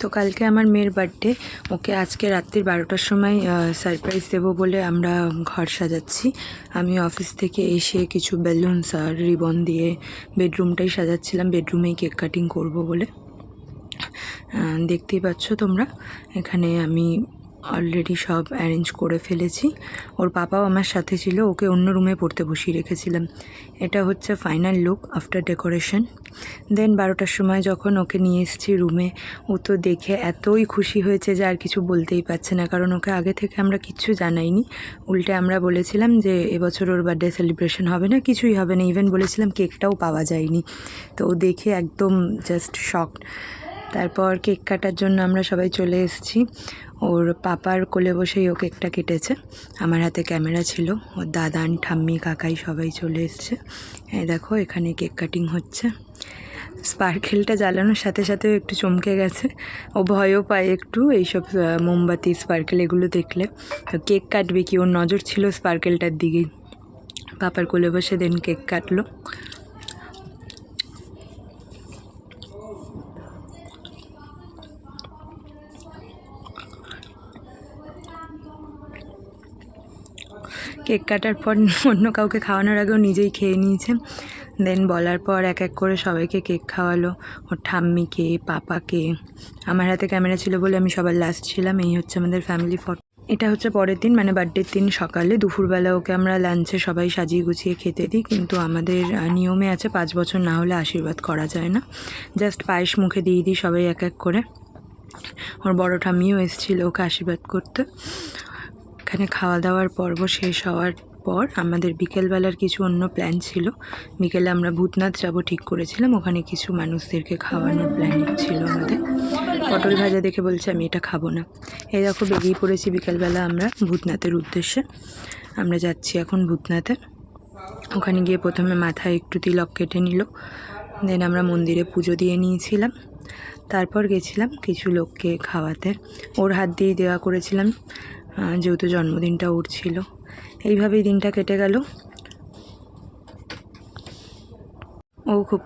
তো কালকে আমার মেয়ের বার্থডে, ওকে আজকে রাত্রির 12টার সময় সারপ্রাইজ দেবো বলে আমরা ঘর সাজাচ্ছি। আমি অফিস থেকে এসে কিছু বেলুনস আর রিবন দিয়ে বেডরুমটাই সাজাচ্ছিলাম, বেডরুমেই কেক কাটিং করব বলে। দেখতেই পাচ্ছ তোমরা, এখানে আমি অলরেডি সব অ্যারেঞ্জ করে ফেলেছি। ওর পাপাও আমার সাথে ছিল, ওকে অন্য রুমে পড়তে বসিয়ে রেখেছিলাম। এটা হচ্ছে ফাইনাল লুক আফটার ডেকোরেশন। দেন 12টার সময় যখন ওকে নিয়ে এসেছি রুমে, ও তো দেখে এতই খুশি হয়েছে যে আর কিছু বলতেই পারছে না, কারণ ওকে আগে থেকে আমরা কিচ্ছু জানাইনি। উল্টে আমরা বলেছিলাম যে এবছর ওর বার্থডে সেলিব্রেশন হবে না, কিছুই হবে না, ইভেন বলেছিলাম কেকটাও পাওয়া যায়নি। তো ও দেখে একদম জাস্ট শকড। তারপর কেক কাটার জন্য আমরা সবাই চলে এসেছি। ওর পাপার কোলে বসেই ও কেকটা কেটেছে, আমার হাতে ক্যামেরা ছিল। ওর দাদান, ঠাম্মি, কাকাই সবাই চলে এসছে। এই দেখো এখানে কেক কাটিং হচ্ছে। স্পার্কেলটা জ্বালানোর সাথে সাথে একটু চমকে গেছে, ও ভয়ও পায় একটু এইসব মোমবাতি স্পার্কেল এগুলো দেখলে। তো কেক কাটবে কি, ওর নজর ছিল স্পার্কেলটার দিকেই। পাপার কোলে বসে দেন কেক কাটলো। কেক কাটার পর অন্য কাউকে খাওয়ানোর আগেও নিজেই খেয়ে নিয়েছে। দেন বলার পর এক এক করে সবাইকে কেক খাওয়ালো, ওর ঠাম্মিকে, পাপাকে। আমার হাতে ক্যামেরা ছিল বলে আমি সবার লাস্ট ছিলাম। এই হচ্ছে আমাদের ফ্যামিলি ফটো। এটা হচ্ছে পরের দিন, মানে বার্থডের দিন সকালে। দুপুরবেলা ওকে আমরা লাঞ্চে সবাই সাজিয়ে গুছিয়ে খেতে দিই, কিন্তু আমাদের নিয়মে আছে 5 বছর না হলে আশীর্বাদ করা যায় না। জাস্ট পায়েস মুখে দিয়ে দিই সবাই এক এক করে। ওর বড় ঠাম্মিও এসেছিল ওকে আশীর্বাদ করতে। এখানে খাওয়া দাওয়ার পর্ব শেষ হওয়ার পর আমাদের বিকেলবেলার কিছু অন্য প্ল্যান ছিল। বিকেলে আমরা ভূতনাথ যাব ঠিক করেছিলাম, ওখানে কিছু মানুষদেরকে খাওয়ানোর প্ল্যানিং ছিল আমাদের। পটল ভাজা দেখে বলছে আমি এটা খাবো না। এই দেখো বেরিয়ে পড়েছি বিকেলবেলা আমরা ভূতনাথের উদ্দেশ্যে। আমরা যাচ্ছি এখন ভূতনাথে। ওখানে গিয়ে প্রথমে মাথায় একটু তিলক কেটে নিল, দেন আমরা মন্দিরে পুজো দিয়ে নিয়েছিলাম। তারপর গেছিলাম কিছু লোককে খাওয়াতে, ওর হাত দিয়েই দেওয়া করেছিলাম, যেহেতু জন্মদিনটা ওর ছিল। এইভাবেই দিনটা কেটে গেল। ও খুব